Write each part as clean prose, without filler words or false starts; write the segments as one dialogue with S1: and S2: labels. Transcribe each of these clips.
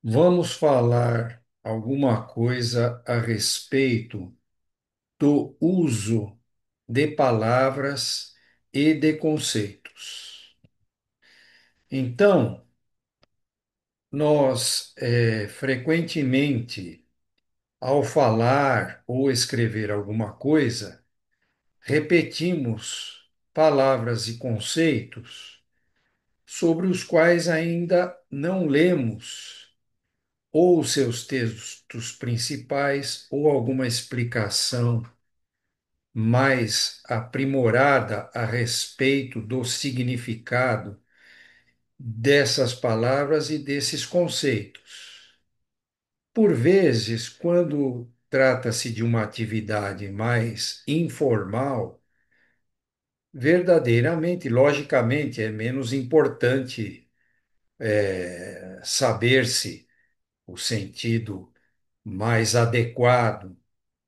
S1: Vamos falar alguma coisa a respeito do uso de palavras e de conceitos. Então, nós frequentemente, ao falar ou escrever alguma coisa, repetimos palavras e conceitos sobre os quais ainda não lemos ou seus textos principais ou alguma explicação mais aprimorada a respeito do significado dessas palavras e desses conceitos. Por vezes, quando trata-se de uma atividade mais informal, verdadeiramente, logicamente, é menos importante saber-se o sentido mais adequado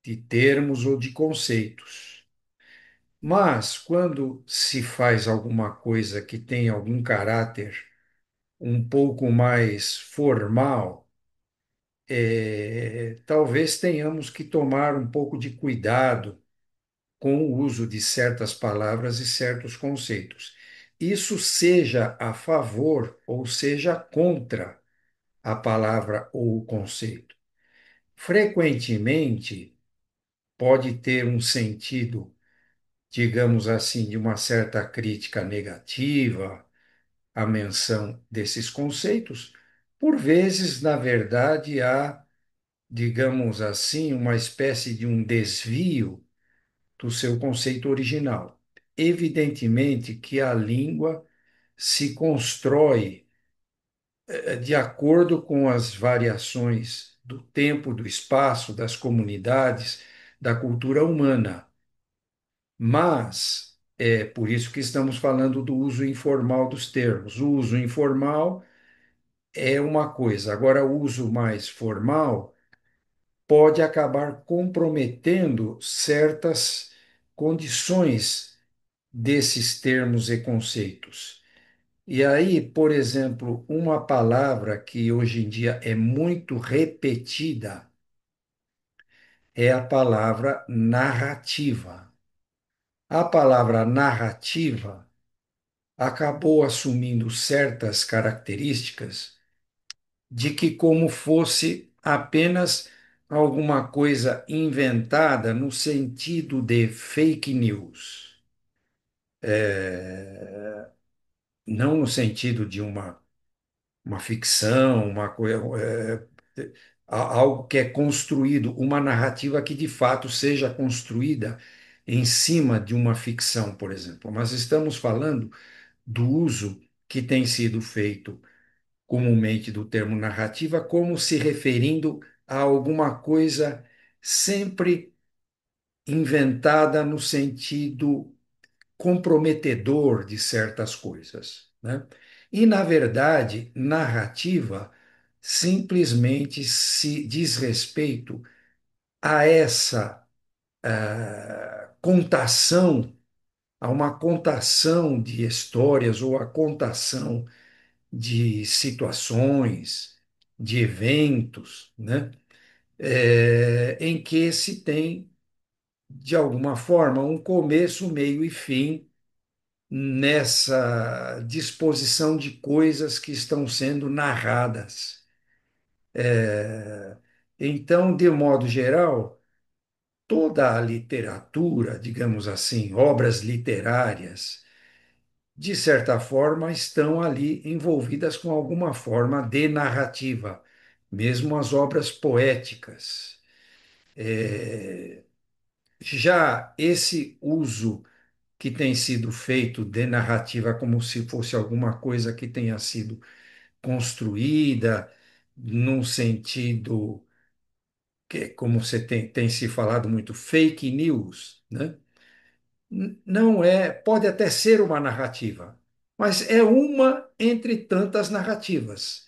S1: de termos ou de conceitos. Mas, quando se faz alguma coisa que tem algum caráter um pouco mais formal, talvez tenhamos que tomar um pouco de cuidado com o uso de certas palavras e certos conceitos. Isso seja a favor ou seja contra a palavra ou o conceito. Frequentemente, pode ter um sentido, digamos assim, de uma certa crítica negativa a menção desses conceitos. Por vezes, na verdade, há, digamos assim, uma espécie de um desvio do seu conceito original. Evidentemente que a língua se constrói de acordo com as variações do tempo, do espaço, das comunidades, da cultura humana. Mas é por isso que estamos falando do uso informal dos termos. O uso informal é uma coisa. Agora, o uso mais formal pode acabar comprometendo certas condições desses termos e conceitos. E aí, por exemplo, uma palavra que hoje em dia é muito repetida é a palavra narrativa. A palavra narrativa acabou assumindo certas características de que como fosse apenas alguma coisa inventada no sentido de fake news. Não no sentido de uma ficção, uma coisa, algo que é construído, uma narrativa que de fato seja construída em cima de uma ficção, por exemplo. Mas estamos falando do uso que tem sido feito comumente do termo narrativa, como se referindo a alguma coisa sempre inventada no sentido comprometedor de certas coisas, né? E, na verdade, narrativa simplesmente se diz respeito a essa contação, a uma contação de histórias ou a contação de situações, de eventos, né? Em que se tem, de alguma forma, um começo, meio e fim nessa disposição de coisas que estão sendo narradas. Então, de modo geral, toda a literatura, digamos assim, obras literárias, de certa forma, estão ali envolvidas com alguma forma de narrativa, mesmo as obras poéticas. Já esse uso que tem sido feito de narrativa como se fosse alguma coisa que tenha sido construída num sentido que, como você tem se falado muito, fake news, né? Não é, pode até ser uma narrativa, mas é uma entre tantas narrativas.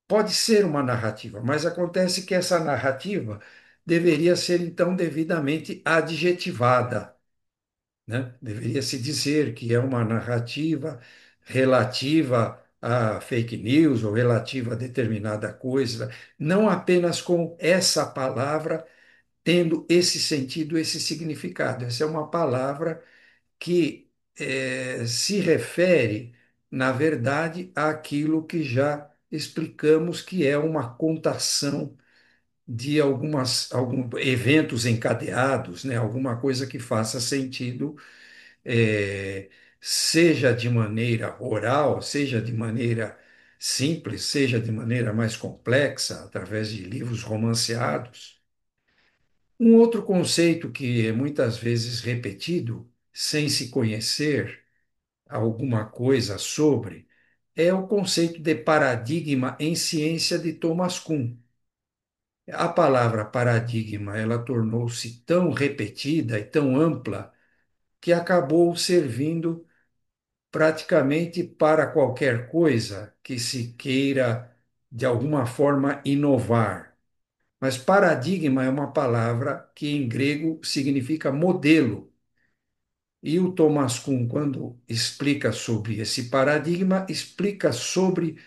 S1: Pode ser uma narrativa, mas acontece que essa narrativa deveria ser então devidamente adjetivada, né? Deveria se dizer que é uma narrativa relativa a fake news ou relativa a determinada coisa, não apenas com essa palavra tendo esse sentido, esse significado. Essa é uma palavra que se refere, na verdade, àquilo que já explicamos que é uma contação de alguns eventos encadeados, né? Alguma coisa que faça sentido, eh, seja de maneira oral, seja de maneira simples, seja de maneira mais complexa, através de livros romanceados. Um outro conceito que é muitas vezes repetido, sem se conhecer alguma coisa sobre, é o conceito de paradigma em ciência de Thomas Kuhn. A palavra paradigma, ela tornou-se tão repetida e tão ampla que acabou servindo praticamente para qualquer coisa que se queira de alguma forma inovar. Mas paradigma é uma palavra que em grego significa modelo. E o Thomas Kuhn, quando explica sobre esse paradigma, explica sobre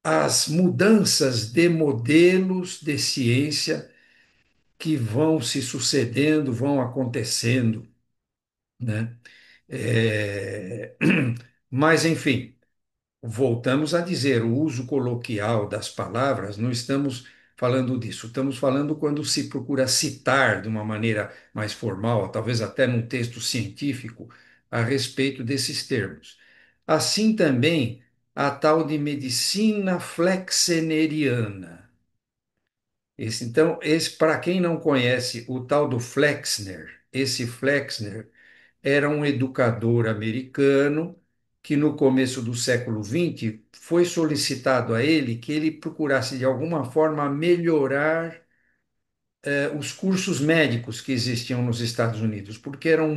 S1: as mudanças de modelos de ciência que vão se sucedendo, vão acontecendo, né? É, Mas, enfim, voltamos a dizer, o uso coloquial das palavras, não estamos falando disso, estamos falando quando se procura citar de uma maneira mais formal, talvez até num texto científico, a respeito desses termos. Assim também a tal de medicina flexneriana. Então, para quem não conhece o tal do Flexner, esse Flexner era um educador americano que, no começo do século XX, foi solicitado a ele que ele procurasse, de alguma forma, melhorar os cursos médicos que existiam nos Estados Unidos, porque eram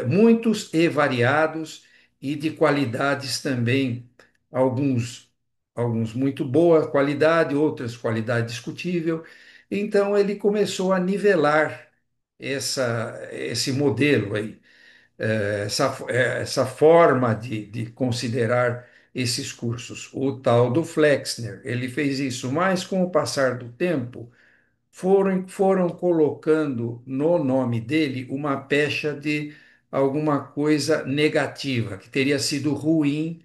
S1: muitos e variados e de qualidades também, alguns, alguns muito boa qualidade, outras qualidade discutível. Então, ele começou a nivelar esse modelo aí, essa forma de considerar esses cursos. O tal do Flexner, ele fez isso, mas com o passar do tempo, foram colocando no nome dele uma pecha de alguma coisa negativa, que teria sido ruim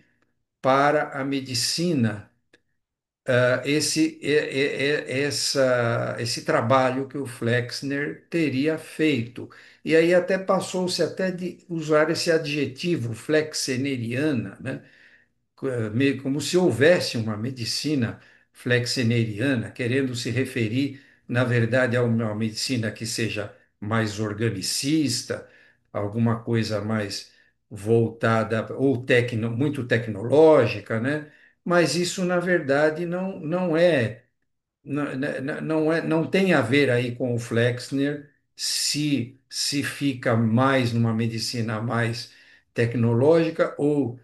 S1: para a medicina, esse trabalho que o Flexner teria feito. E aí até passou-se até de usar esse adjetivo flexneriana, né? Meio como se houvesse uma medicina flexneriana, querendo se referir, na verdade, a uma medicina que seja mais organicista, alguma coisa mais voltada, ou muito tecnológica, né? Mas isso, na verdade, não é, não tem a ver aí com o Flexner se fica mais numa medicina mais tecnológica ou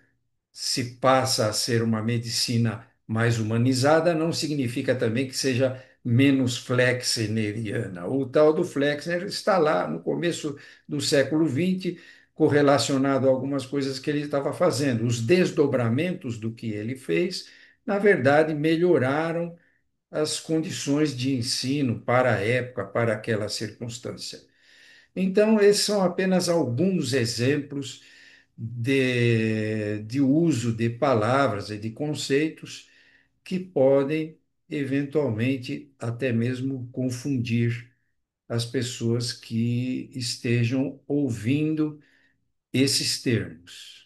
S1: se passa a ser uma medicina mais humanizada, não significa também que seja menos flexneriana. O tal do Flexner está lá no começo do século XX, correlacionado a algumas coisas que ele estava fazendo. Os desdobramentos do que ele fez, na verdade, melhoraram as condições de ensino para a época, para aquela circunstância. Então, esses são apenas alguns exemplos de uso de palavras e de conceitos que podem, eventualmente, até mesmo confundir as pessoas que estejam ouvindo esses termos.